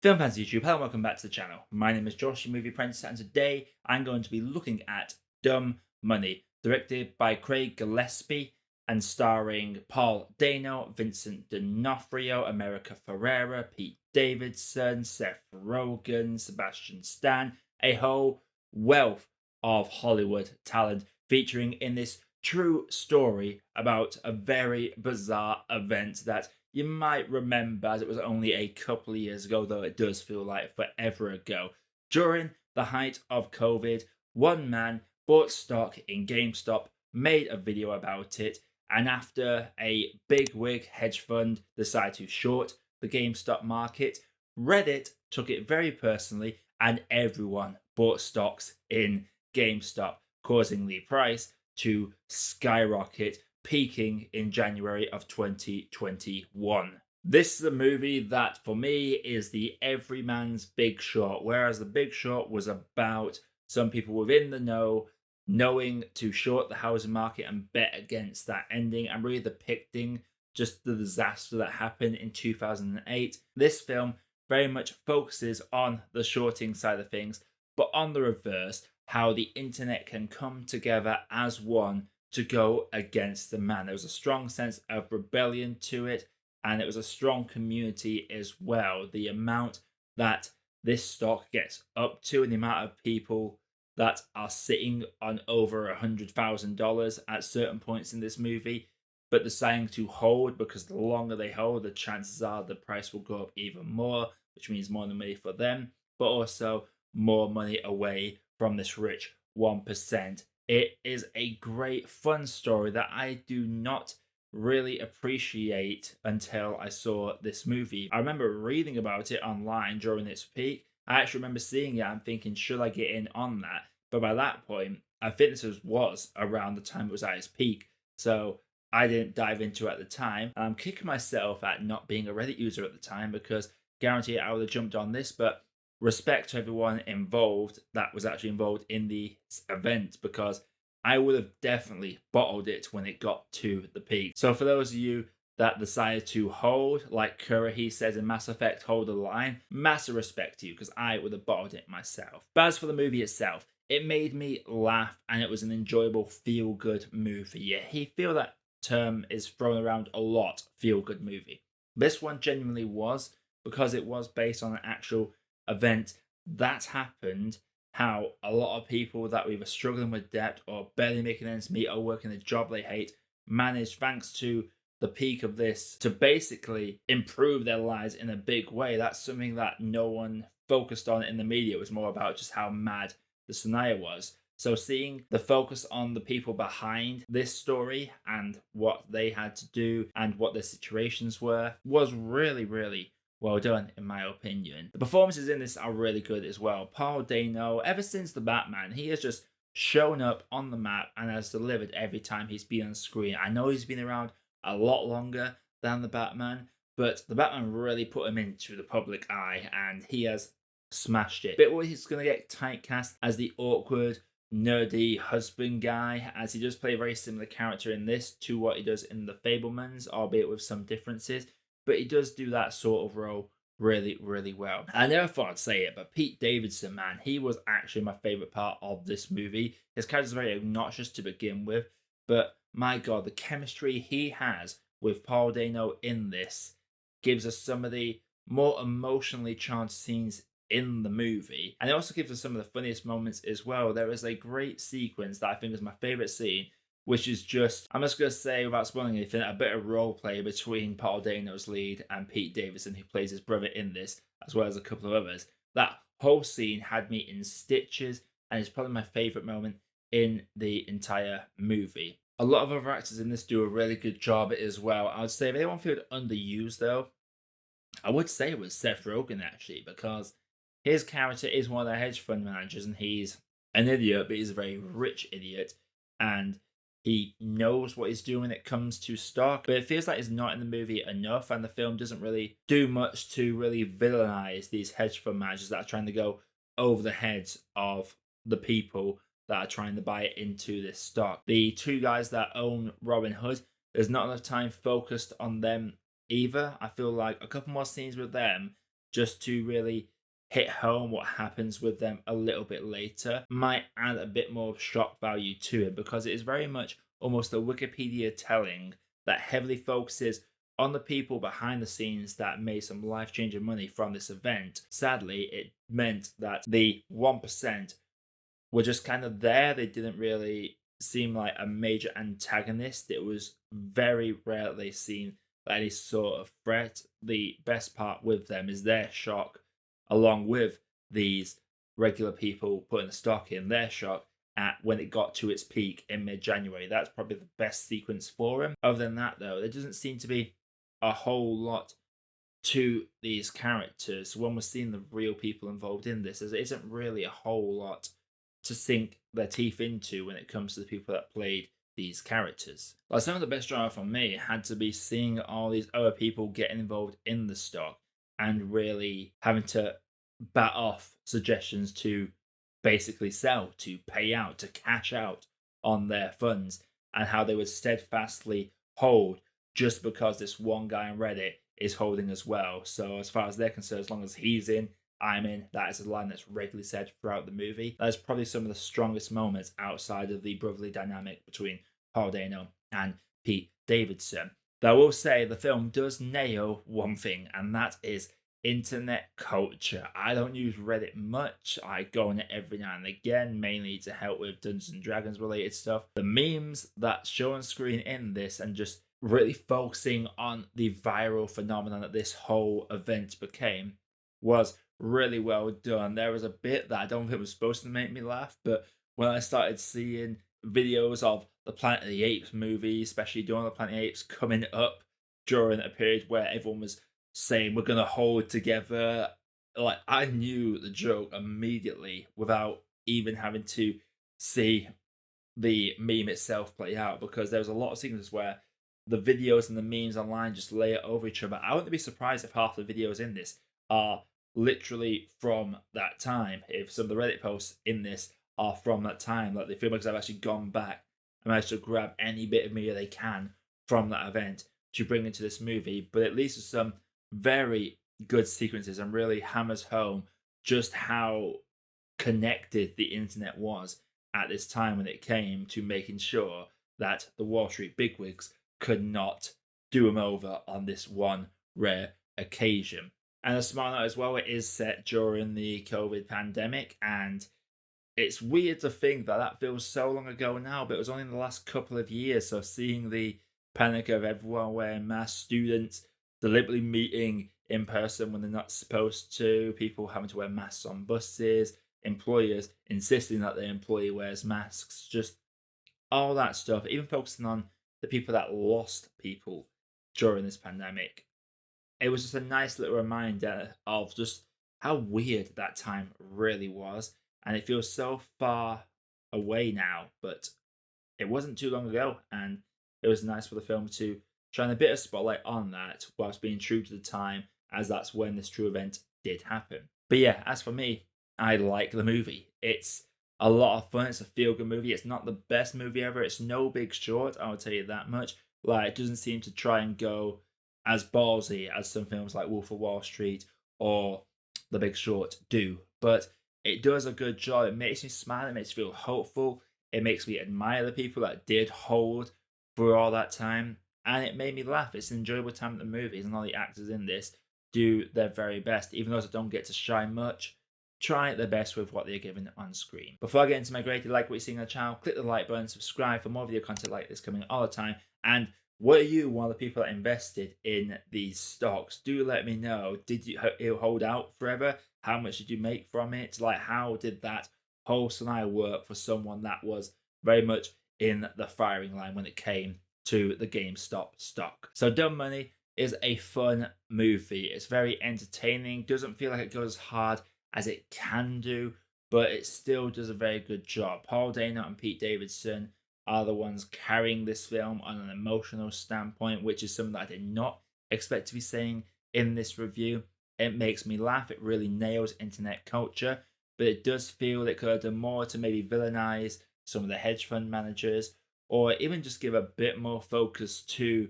Film fans YouTube, hello and welcome back to the channel. My name is Josh, your Movie Apprentice, and today I'm going to be looking at Dumb Money, directed by Craig Gillespie and starring Paul Dano, Vincent D'Onofrio, America Ferrera, Pete Davidson, Seth Rogan, Sebastian Stan, a whole wealth of Hollywood talent featuring in this true story about a very bizarre event that you might remember as it was only a couple of years ago, though it does feel like forever ago. During the height of COVID, one man bought stock in GameStop, made a video about it, and after a big wig hedge fund decided to short the GameStop market, Reddit took it very personally and everyone bought stocks in GameStop, causing the price to skyrocket, peaking in January of 2021. This is a movie that, for me, is the everyman's Big Short, whereas The Big Short was about some people within the know knowing to short the housing market and bet against that ending and really depicting just the disaster that happened in 2008. This film very much focuses on the shorting side of things, but on the reverse, how the internet can come together as one to go against the man. There was a strong sense of rebellion to it, and it was a strong community as well. The amount that this stock gets up to and the amount of people that are sitting on over $100,000 at certain points in this movie, but deciding to hold because the longer they hold, the chances are the price will go up even more, which means more money for them, but also more money away from this rich 1%. It is a great, fun story that I do not really appreciate until I saw this movie. I remember reading about it online during its peak. I actually remember seeing it and thinking, should I get in on that? But by that point, I think this was around the time it was at its peak. So I didn't dive into it at the time. And I'm kicking myself at not being a Reddit user at the time because guarantee I would have jumped on this, but respect to everyone involved that was actually involved in the event because I would have definitely bottled it when it got to the peak. So for those of you that decided to hold, like He says in Mass Effect, hold the line, massive respect to you because I would have bottled it myself. But as for the movie itself, it made me laugh and it was an enjoyable feel-good movie. Yeah, he feel that term is thrown around a lot, feel-good movie. This one genuinely was because it was based on an actual event that happened, how a lot of people that were either struggling with debt or barely making ends meet or working a job they hate managed, thanks to the peak of this, to basically improve their lives in a big way. That's something that no one focused on in the media. It was more about just how mad the scenario was. So seeing the focus on the people behind this story and what they had to do and what their situations were was really, really well done, in my opinion. The performances in this are really good as well. Paul Dano, ever since The Batman, he has just shown up on the map and has delivered every time he's been on screen. I know he's been around a lot longer than The Batman, but The Batman really put him into the public eye and he has smashed it. Bit where he's going to get typecast as the awkward, nerdy husband guy, as he does play a very similar character in this to what he does in The Fablemans, albeit with some differences. But he does do that sort of role really, really well. I never thought I'd say it, but Pete Davidson, man, he was actually my favorite part of this movie. His character's very obnoxious to begin with, but my God, the chemistry he has with Paul Dano in this gives us some of the more emotionally charged scenes in the movie. And it also gives us some of the funniest moments as well. There is a great sequence that I think is my favorite scene, which is just, I'm just going to say, without spoiling anything, a bit of role play between Paul Dano's lead and Pete Davidson, who plays his brother in this, as well as a couple of others. That whole scene had me in stitches, and it's probably my favourite moment in the entire movie. A lot of other actors in this do a really good job as well. I would say if anyone feels underused, though, I would say it was Seth Rogen, actually, because his character is one of the hedge fund managers, and he's an idiot, but he's a very rich idiot, and he knows what he's doing when it comes to stock, but it feels like it's not in the movie enough, and the film doesn't really do much to really villainize these hedge fund managers that are trying to go over the heads of the people that are trying to buy into this stock. The two guys that own Robinhood, there's not enough time focused on them either. I feel like a couple more scenes with them just to really hit home what happens with them a little bit later might add a bit more shock value to it, because it is very much almost a Wikipedia telling that heavily focuses on the people behind the scenes that made some life changing money from this event. Sadly, it meant that the 1% were just kind of there. They didn't really seem like a major antagonist. It was very rarely seen like any sort of threat. The best part with them is their shock, along with these regular people putting the stock in, their shock at when it got to its peak in mid-January. That's probably the best sequence for him. Other than that, though, there doesn't seem to be a whole lot to these characters when we're seeing the real people involved in this. There isn't really a whole lot to sink their teeth into when it comes to the people that played these characters. Like, some of the best drama for me had to be seeing all these other people getting involved in the stock and really having to bat off suggestions to basically sell, to pay out, to cash out on their funds, and how they would steadfastly hold just because this one guy on Reddit is holding as well. So as far as they're concerned, as long as he's in, I'm in. That is a line that's regularly said throughout the movie. That is probably some of the strongest moments outside of the brotherly dynamic between Paul Dano and Pete Davidson. Though I will say the film does nail one thing, and that is internet culture. I don't use Reddit much. I go on it every now and again, mainly to help with Dungeons and Dragons related stuff. The memes that show on screen in this, and just really focusing on the viral phenomenon that this whole event became, was really well done. There was a bit that I don't think was supposed to make me laugh, but when I started seeing videos of the Planet of the Apes movie, especially during the Planet of the Apes, coming up during a period where everyone was saying we're gonna hold together, like, I knew the joke immediately without even having to see the meme itself play out, because there was a lot of sequences where the videos and the memes online just layer over each other. I wouldn't be surprised if half the videos in this are literally from that time. If some of the Reddit posts in this are from that time, like the filmmakers have actually gone back and managed to grab any bit of media they can from that event to bring into this movie. But at least there's some very good sequences and really hammers home just how connected the internet was at this time when it came to making sure that the Wall Street bigwigs could not do him over on this one rare occasion. And a smart note as well, it is set during the COVID pandemic, and it's weird to think that that feels so long ago now, but it was only in the last couple of years. So seeing the panic of everyone wearing masks, students deliberately meeting in person when they're not supposed to, people having to wear masks on buses, employers insisting that their employee wears masks, just all that stuff, even focusing on the people that lost people during this pandemic. It was just a nice little reminder of just how weird that time really was. And it feels so far away now, but it wasn't too long ago. And it was nice for the film to shine a bit of spotlight on that whilst being true to the time, as that's when this true event did happen. But yeah, as for me, I like the movie. It's a lot of fun. It's a feel-good movie. It's not the best movie ever. It's no Big Short, I'll tell you that much. Like, it doesn't seem to try and go as ballsy as some films like Wolf of Wall Street or The Big Short do. But it does a good job. It makes me smile. It makes me feel hopeful. It makes me admire the people that did hold for all that time. And it made me laugh. It's an enjoyable time at the movies, and all the actors in this do their very best. Even those that don't get to shine much, try their best with what they're given on screen. Before I get into my grade, if you like what you're seeing on the channel, click the like button, subscribe for more video content like this coming all the time. And were you one of the people that invested in these stocks? Do let me know. Did you hold out forever? How much did you make from it? Like, how did that whole scenario work for someone that was very much in the firing line when it came to the GameStop stock? So Dumb Money is a fun movie. It's very entertaining. Doesn't feel like it goes as hard as it can do, but it still does a very good job. Paul Dano and Pete Davidson are the ones carrying this film on an emotional standpoint, which is something that I did not expect to be saying in this review. It makes me laugh. It really nails internet culture, but it does feel it could have done more to maybe villainize some of the hedge fund managers, or even just give a bit more focus to,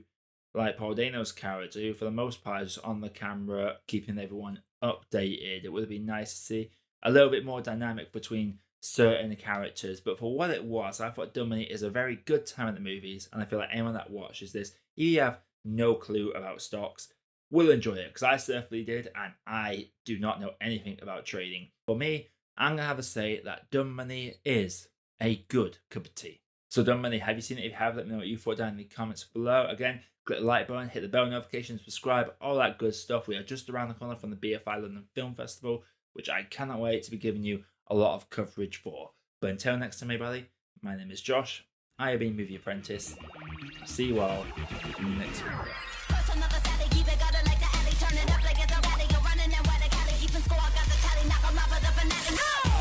like, Paul Dano's character, who for the most part is on the camera, keeping everyone updated. It would have been nice to see a little bit more dynamic between certain characters. But for what it was, I thought Dumb Money is a very good time at the movies, and I feel like anyone that watches this, if you have no clue about stocks, will enjoy it, because I certainly did, and I do not know anything about trading. For me, I'm going to have to say that Dumb Money is a good cup of tea. So Dumb Money, have you seen it? If you have, let me know what you thought down in the comments below. Again, click the like button, hit the bell notification, subscribe, all that good stuff. We are just around the corner from the BFI London Film Festival, which I cannot wait to be giving you a lot of coverage for. But until next time, everybody, my name is Josh. I have been Movie Apprentice. See you all in the next video. Turn it up like it's a rally. You're running and where the Cali keeping score. Got the tally, knock 'em off of the fanatic. No!